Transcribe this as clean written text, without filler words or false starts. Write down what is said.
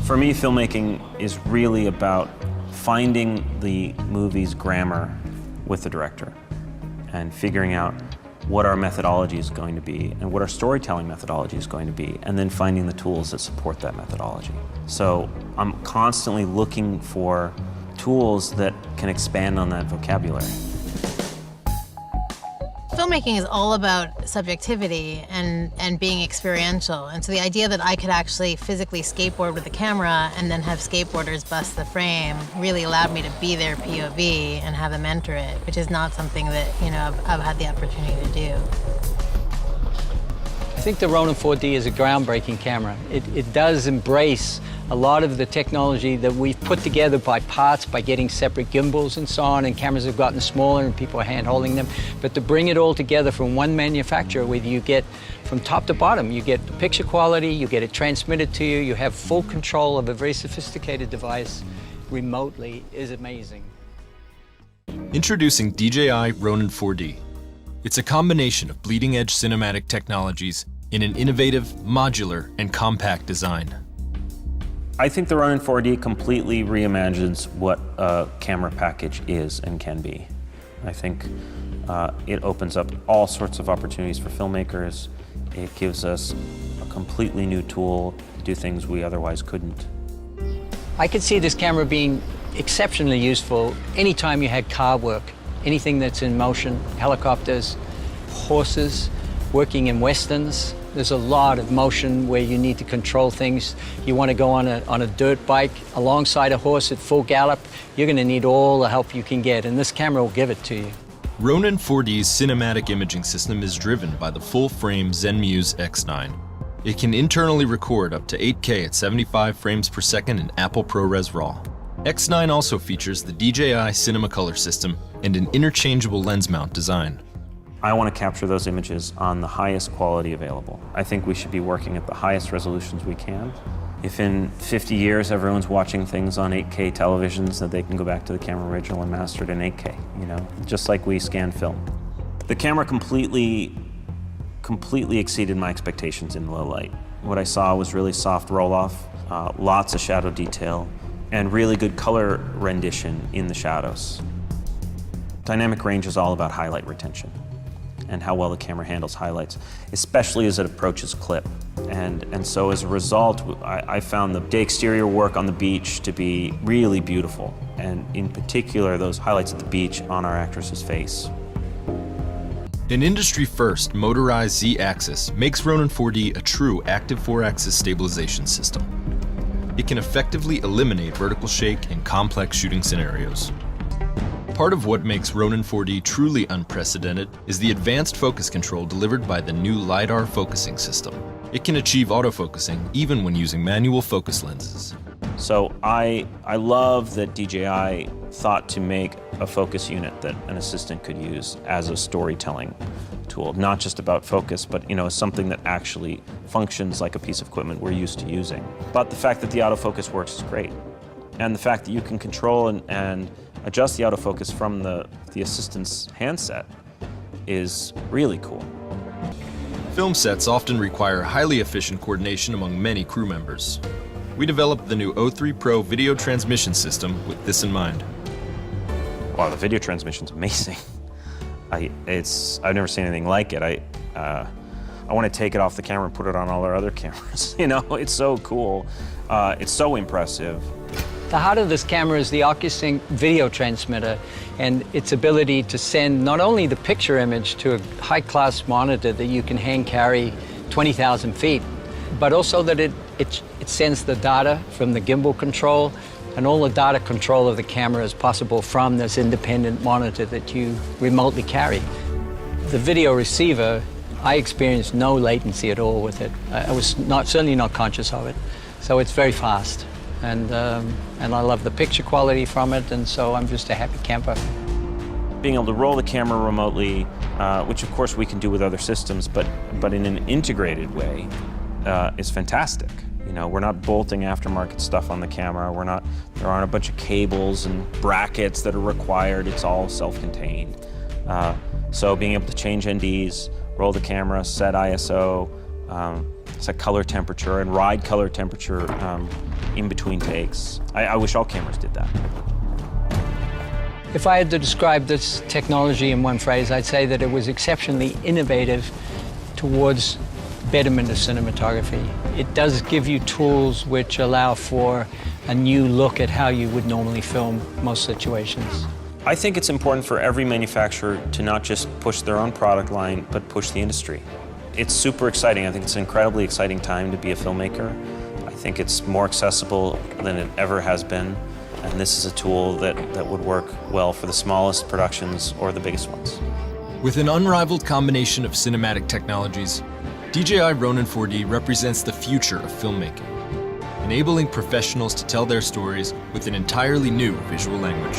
For me, filmmaking is really about finding the movie's grammar with the director and figuring out what our methodology is going to be and what our storytelling methodology is going to be, and then finding the tools that support that methodology. So I'm constantly looking for tools that can expand on that vocabulary. Filmmaking is all about subjectivity and being experiential. And so the idea that I could actually physically skateboard with a camera and then have skateboarders bust the frame really allowed me to be their POV and have them enter it, which is not something that, you know, I've had the opportunity to do. I think the Ronin 4D is a groundbreaking camera. It does embrace a lot of the technology that we've put together by parts, by getting separate gimbals and so on, and cameras have gotten smaller and people are hand-holding them. But to bring it all together from one manufacturer, where you get from top to bottom, you get the picture quality, you get it transmitted to you, you have full control of a very sophisticated device remotely, is amazing. Introducing DJI Ronin 4D. It's a combination of bleeding-edge cinematic technologies in an innovative, modular, and compact design. I think the Ronin 4D completely reimagines what a camera package is and can be. I think it opens up all sorts of opportunities for filmmakers. It gives us a completely new tool to do things we otherwise couldn't. I could see this camera being exceptionally useful anytime you had car work, anything that's in motion, helicopters, horses, working in westerns. There's a lot of motion where you need to control things. You want to go on a dirt bike alongside a horse at full gallop, you're going to need all the help you can get, and this camera will give it to you. Ronin 4D's cinematic imaging system is driven by the full-frame ZenMuse X9. It can internally record up to 8K at 75 frames per second in Apple ProRes RAW. X9 also features the DJI Cinemacolor system and an interchangeable lens mount design. I want to capture those images on the highest quality available. I think we should be working at the highest resolutions we can. If in 50 years everyone's watching things on 8K televisions, that they can go back to the camera original and master it in 8K, you know, just like we scan film. The camera completely exceeded my expectations in low light. What I saw was really soft roll-off, lots of shadow detail, and really good color rendition in the shadows. Dynamic range is all about highlight retention and how well the camera handles highlights, especially as it approaches clip. And so as a result, I found the day exterior work on the beach to be really beautiful, and in particular, those highlights at the beach on our actress's face. An industry-first motorized Z-axis makes Ronin 4D a true active 4-axis stabilization system. It can effectively eliminate vertical shake in complex shooting scenarios. Part of what makes Ronin 4D truly unprecedented is the advanced focus control delivered by the new LİDAR focusing system. It can achieve autofocusing even when using manual focus lenses. So I love that DJI thought to make a focus unit that an assistant could use as a storytelling tool, not just about focus, but something that actually functions like a piece of equipment we're used to using. But the fact that the autofocus works is great. And the fact that you can control and adjust the autofocus from the assistant's handset is really cool. Film sets often require highly efficient coordination among many crew members. We developed the new O3 Pro video transmission system with this in mind. Wow, the video transmission's amazing. I've never seen anything like it. I want to take it off the camera and put it on all our other cameras. It's so cool. It's so impressive. The heart of this camera is the OcuSync video transmitter and its ability to send not only the picture image to a high-class monitor that you can hand carry 20,000 feet, but also that it sends the data from the gimbal control, and all the data control of the camera is possible from this independent monitor that you remotely carry. The video receiver, I experienced no latency at all with it. I was certainly not conscious of it, so it's very fast. And I love the picture quality from it, and so I'm just a happy camper. Being able to roll the camera remotely, which of course we can do with other systems, but in an integrated way, is fantastic. We're not bolting aftermarket stuff on the camera. There aren't a bunch of cables and brackets that are required. It's all self-contained. So being able to change NDs, roll the camera, set ISO, set color temperature and ride color temperature in between takes. I wish all cameras did that. If I had to describe this technology in one phrase, I'd say that it was exceptionally innovative towards betterment of cinematography. It does give you tools which allow for a new look at how you would normally film most situations. I think it's important for every manufacturer to not just push their own product line, but push the industry. It's super exciting. I think it's an incredibly exciting time to be a filmmaker. I think it's more accessible than it ever has been, and this is a tool that would work well for the smallest productions or the biggest ones. With an unrivaled combination of cinematic technologies, DJI Ronin 4D represents the future of filmmaking, enabling professionals to tell their stories with an entirely new visual language.